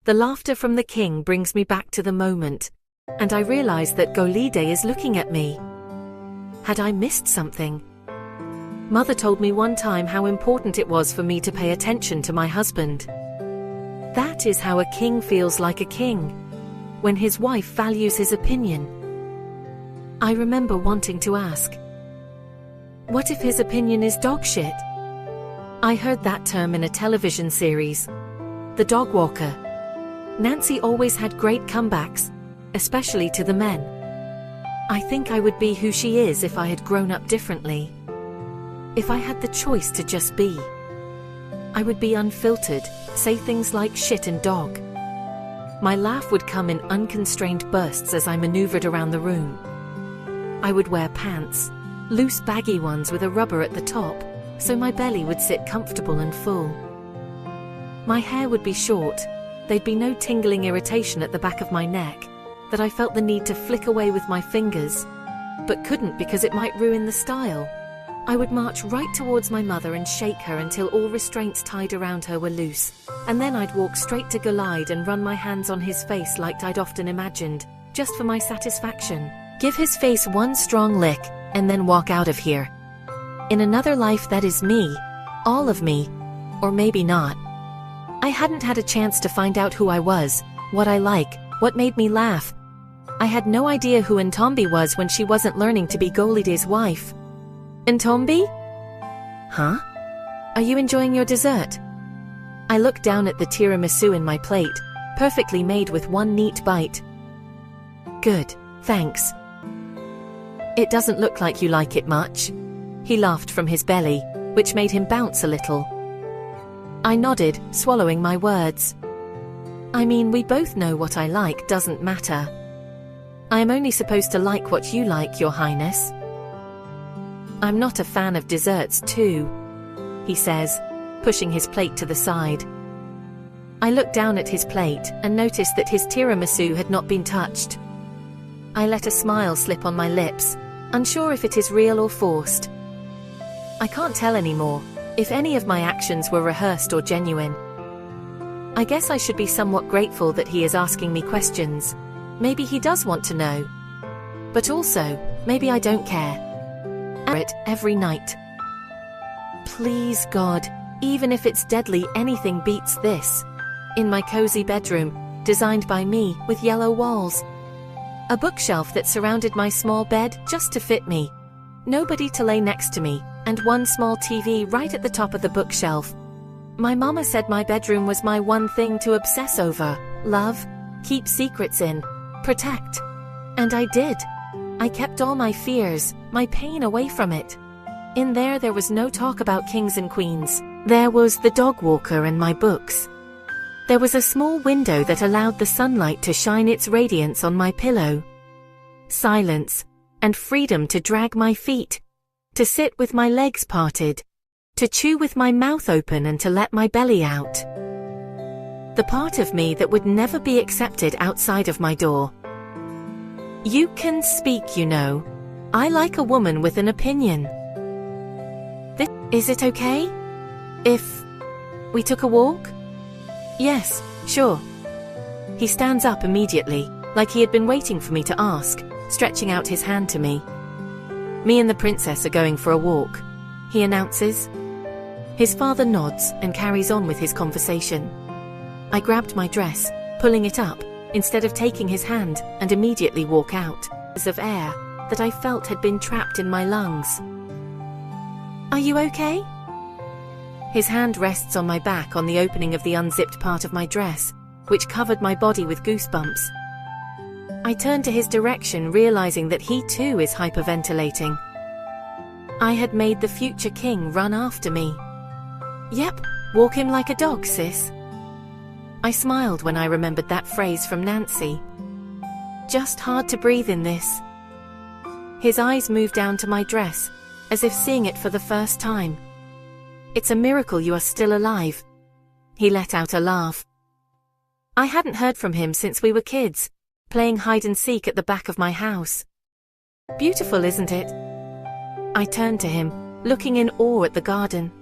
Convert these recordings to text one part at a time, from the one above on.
The laughter from the king brings me back to the moment, and I realize that Golide is looking at me. Had I missed something? Mother told me one time how important it was for me to pay attention to my husband. That is how a king feels like a king, when his wife values his opinion. I remember wanting to ask, what if his opinion is dog shit? I heard that term in a television series, The Dog Walker. Nancy always had great comebacks, especially to the men. I think I would be who she is if I had grown up differently. If I had the choice to just be. I would be unfiltered, say things like shit and dog. My laugh would come in unconstrained bursts as I maneuvered around the room. I would wear pants, loose baggy ones with a rubber at the top, so my belly would sit comfortable and full. My hair would be short, there'd be no tingling irritation at the back of my neck, that I felt the need to flick away with my fingers, but couldn't because it might ruin the style. I would march right towards my mother and shake her until all restraints tied around her were loose, and then I'd walk straight to Golide and run my hands on his face like I'd often imagined, just for my satisfaction. Give his face one strong lick, and then walk out of here. In another life that is me, all of me, or maybe not. I hadn't had a chance to find out who I was, what I like, what made me laugh. I had no idea who Ntombi was when she wasn't learning to be Golide's wife. Ntombi? Huh? Are you enjoying your dessert? I looked down at the tiramisu in my plate, perfectly made with one neat bite. Good, thanks. It doesn't look like you like it much. He laughed from his belly, which made him bounce a little. I nodded, swallowing my words. I mean, we both know what I like doesn't matter. I am only supposed to like what you like, Your Highness. I'm not a fan of desserts too, he says, pushing his plate to the side. I looked down at his plate and noticed that his tiramisu had not been touched. I let a smile slip on my lips, unsure if it is real or forced. I can't tell anymore if any of my actions were rehearsed or genuine. I guess I should be somewhat grateful that he is asking me questions. Maybe he does want to know. But also, maybe I don't care. It every night. Please God, even if it's deadly, anything beats this. In my cozy bedroom, designed by me, with yellow walls. A bookshelf that surrounded my small bed just to fit me. Nobody to lay next to me, and one small TV right at the top of the bookshelf. My mama said my bedroom was my one thing to obsess over, love, keep secrets in, protect. And I did. I kept all my fears, my pain away from it. In there was no talk about kings and queens. There was the dog walker and my books. There was a small window that allowed the sunlight to shine its radiance on my pillow. Silence, and freedom to drag my feet, to sit with my legs parted, to chew with my mouth open and to let my belly out. The part of me that would never be accepted outside of my door. You can speak, you know. I like a woman with an opinion. Is it okay if we took a walk? Yes, sure. He stands up immediately, like he had been waiting for me to ask, stretching out his hand to me. Me and the princess are going for a walk, he announces. His father nods and carries on with his conversation. I grabbed my dress, pulling it up, instead of taking his hand, and immediately walk out, of air that I felt had been trapped in my lungs. Are you okay? His hand rests on my back on the opening of the unzipped part of my dress, which covered my body with goosebumps. I turn to his direction, realizing that he too is hyperventilating. I had made the future king run after me. Yep, walk him like a dog, sis. I smiled when I remembered that phrase from Nancy. Just hard to breathe in this. His eyes moved down to my dress, as if seeing it for the first time. It's a miracle you are still alive. He let out a laugh. I hadn't heard from him since we were kids, playing hide and seek at the back of my house. Beautiful, isn't it? I turned to him, looking in awe at the garden.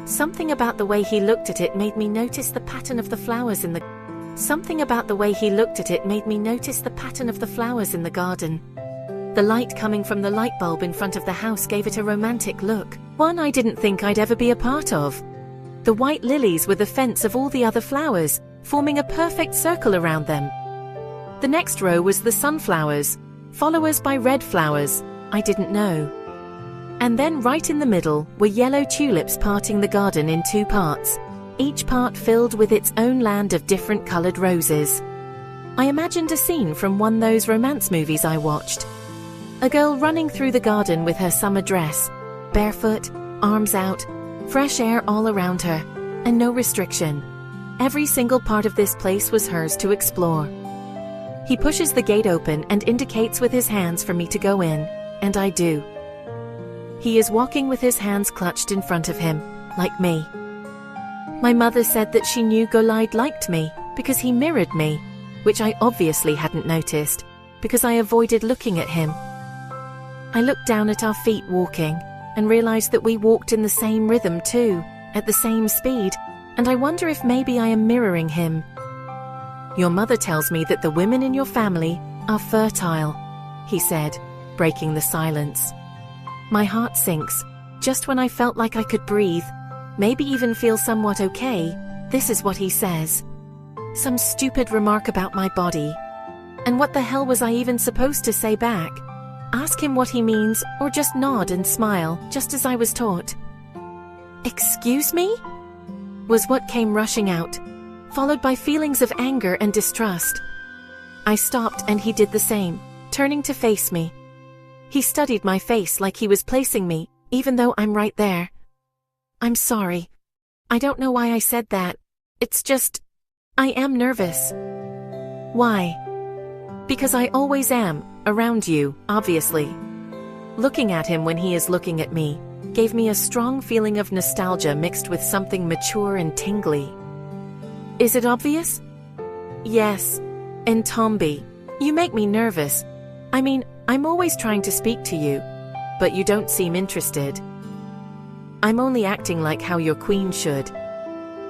Something about the way he looked at it made me notice the pattern of the flowers in the Something about the way he looked at it made me notice the pattern of the flowers in the garden. The light coming from the light bulb in front of the house gave it a romantic look, one I didn't think I'd ever be a part of. The white lilies were the fence of all the other flowers, forming a perfect circle around them. The next row was the sunflowers, followers by red flowers, I didn't know. And then right in the middle were yellow tulips parting the garden in two parts, each part filled with its own land of different colored roses. I imagined a scene from one of those romance movies I watched. A girl running through the garden with her summer dress, barefoot, arms out, fresh air all around her, and no restriction. Every single part of this place was hers to explore. He pushes the gate open and indicates with his hands for me to go in, and I do. He is walking with his hands clutched in front of him, like me. My mother said that she knew Golide liked me because he mirrored me, which I obviously hadn't noticed, because I avoided looking at him. I looked down at our feet walking, and realized that we walked in the same rhythm too, at the same speed, and I wonder if maybe I am mirroring him. Your mother tells me that the women in your family are fertile, he said, breaking the silence. My heart sinks, just when I felt like I could breathe, maybe even feel somewhat okay. This is what he says. Some stupid remark about my body. And what the hell was I even supposed to say back? Ask him what he means, or just nod and smile, just as I was taught. Excuse me? Was what came rushing out, followed by feelings of anger and distrust. I stopped and he did the same, turning to face me. He studied my face like he was placing me, even though I'm right there. I'm sorry. I don't know why I said that. It's just, I am nervous. Why? Because I always am, around you, obviously. Looking at him when he is looking at me, gave me a strong feeling of nostalgia mixed with something mature and tingly. Is it obvious? Yes. Ntombi, you make me nervous. I mean, I'm always trying to speak to you, but you don't seem interested. I'm only acting like how your queen should.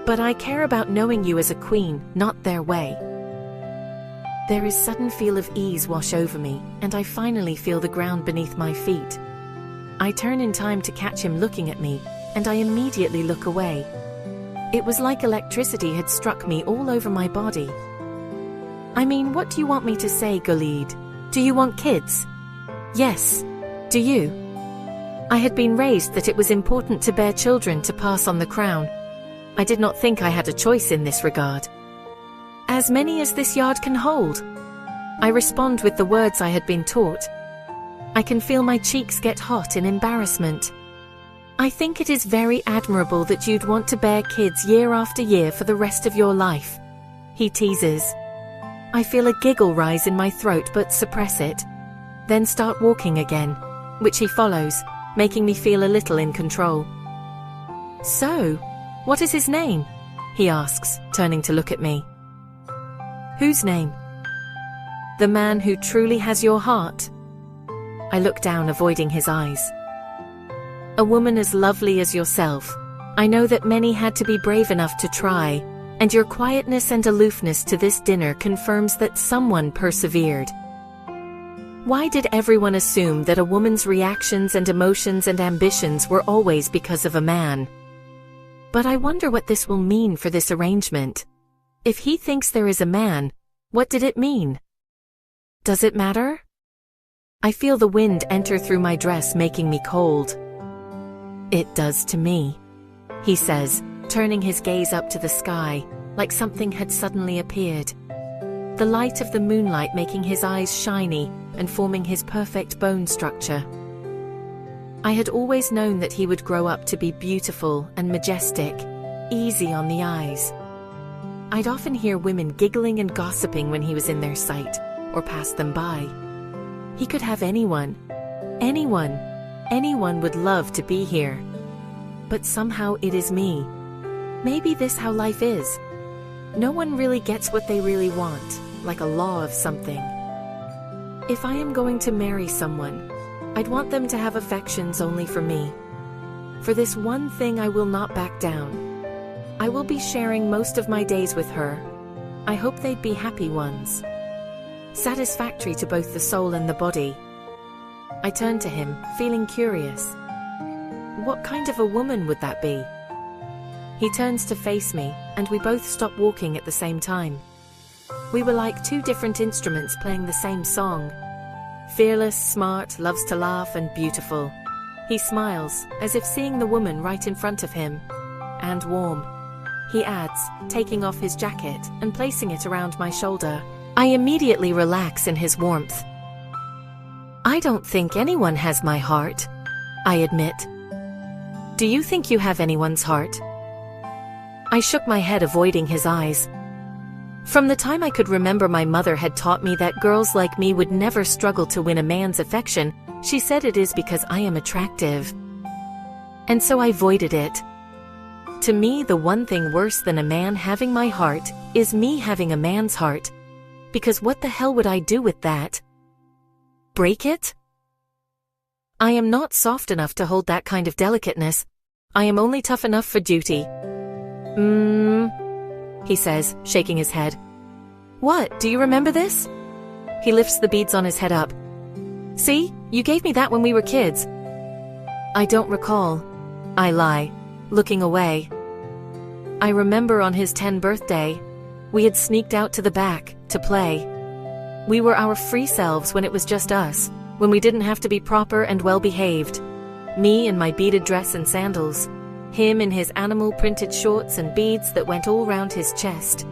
But I care about knowing you as a queen, not their way. There is sudden feel of ease wash over me, and I finally feel the ground beneath my feet. I turn in time to catch him looking at me, and I immediately look away. It was like electricity had struck me all over my body. I mean, what do you want me to say, Golide? Do you want kids? Yes. Do you? I had been raised that it was important to bear children to pass on the crown. I did not think I had a choice in this regard. As many as this yard can hold. I respond with the words I had been taught. I can feel my cheeks get hot in embarrassment. I think it is very admirable that you'd want to bear kids year after year for the rest of your life. He teases. I feel a giggle rise in my throat but suppress it. Then start walking again, which he follows, making me feel a little in control. So, what is his name? He asks, turning to look at me. Whose name? The man who truly has your heart. I look down, avoiding his eyes. A woman as lovely as yourself. I know that many had to be brave enough to try, and your quietness and aloofness to this dinner confirms that someone persevered. Why did everyone assume that a woman's reactions and emotions and ambitions were always because of a man? But I wonder what this will mean for this arrangement. If he thinks there is a man, what did it mean? Does it matter? I feel the wind enter through my dress, making me cold. It does to me, he says, turning his gaze up to the sky, like something had suddenly appeared. The light of the moonlight making his eyes shiny and forming his perfect bone structure. I had always known that he would grow up to be beautiful and majestic, easy on the eyes. I'd often hear women giggling and gossiping when he was in their sight, or passed them by. He could have anyone. Anyone would love to be here. But somehow it is me. Maybe this how life is. No one really gets what they really want, like a law of something. If I am going to marry someone, I'd want them to have affections only for me. For this one thing I will not back down. I will be sharing most of my days with her. I hope they'd be happy ones. Satisfactory to both the soul and the body. I turned to him, feeling curious. What kind of a woman would that be? He turns to face me, and we both stop walking at the same time. We were like two different instruments playing the same song. Fearless, smart, loves to laugh, and beautiful. He smiles, as if seeing the woman right in front of him. And warm. He adds, taking off his jacket and placing it around my shoulder. I immediately relax in his warmth. I don't think anyone has my heart, I admit. Do you think you have anyone's heart? I shook my head, avoiding his eyes. From the time I could remember, my mother had taught me that girls like me would never struggle to win a man's affection. She said it is because I am attractive. And so I avoided it. To me, the one thing worse than a man having my heart is me having a man's heart. Because what the hell would I do with that? Break it? I am not soft enough to hold that kind of delicateness. I am only tough enough for duty. He says, shaking his head. What, do you remember this? He lifts the beads on his head up. See, you gave me that when we were kids. I don't recall. I lie, looking away. I remember on his 10th birthday, we had sneaked out to the back to play. We were our free selves when it was just us, when we didn't have to be proper and well-behaved. Me in my beaded dress and sandals. Him in his animal-printed shorts and beads that went all round his chest.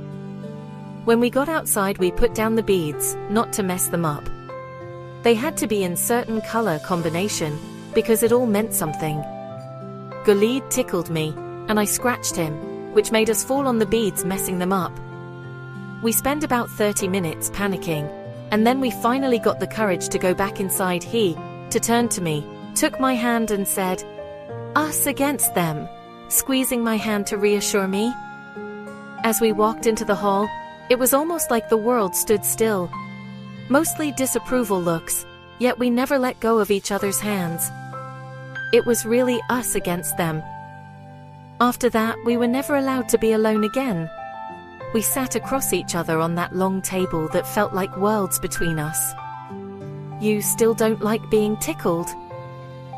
When we got outside, we put down the beads, not to mess them up. They had to be in certain color combination, because it all meant something. Golid tickled me, and I scratched him, which made us fall on the beads, messing them up. We spent about 30 minutes panicking, and then we finally got the courage to go back inside. He, to turn to me, took my hand and said, "Us against them," squeezing my hand to reassure me. As we walked into the hall, it was almost like the world stood still. Mostly disapproval looks, yet we never let go of each other's hands. It was really us against them. After that, we were never allowed to be alone again. We sat across each other on that long table that felt like worlds between us. You still don't like being tickled?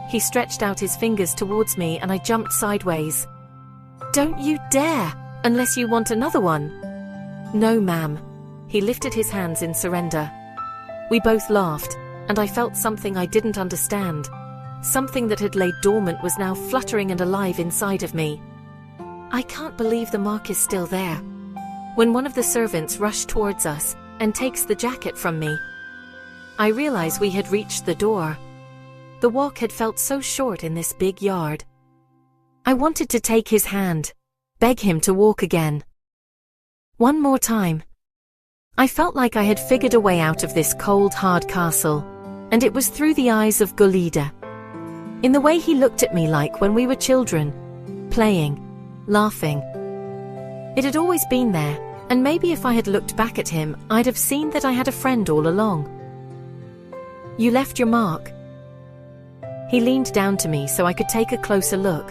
He stretched out his fingers towards me and I jumped sideways. Don't you dare, unless you want another one. No, ma'am. He lifted his hands in surrender. We both laughed, and I felt something I didn't understand. Something that had laid dormant was now fluttering and alive inside of me. I can't believe the mark is still there. When one of the servants rushed towards us and takes the jacket from me, I realized we had reached the door. The walk had felt so short in this big yard. I wanted to take his hand, beg him to walk again. One more time. I felt like I had figured a way out of this cold, hard castle, and it was through the eyes of Golida. In the way he looked at me like when we were children, playing, laughing. It had always been there, and maybe if I had looked back at him, I'd have seen that I had a friend all along. You left your mark. He leaned down to me so I could take a closer look.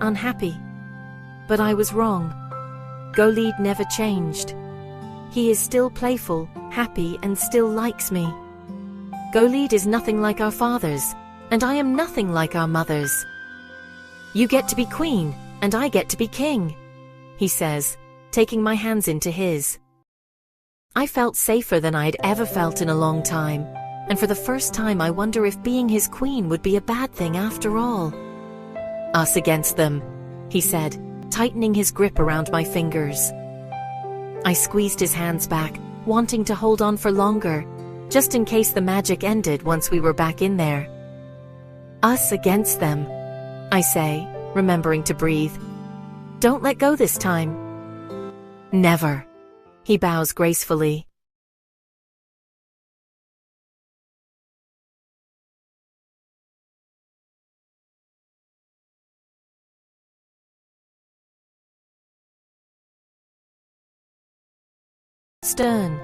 Unhappy. But I was wrong. Golid never changed. He is still playful, happy, and still likes me. Golid is nothing like our fathers, and I am nothing like our mothers. You get to be queen, and I get to be king, he says, taking my hands into his. I felt safer than I'd ever felt in a long time, and for the first time I wonder if being his queen would be a bad thing after all. Us against them, he said, tightening his grip around my fingers. I squeezed his hands back, wanting to hold on for longer, just in case the magic ended once we were back in there. Us against them, I say, remembering to breathe. Don't let go this time. Never. He bows gracefully. Stern.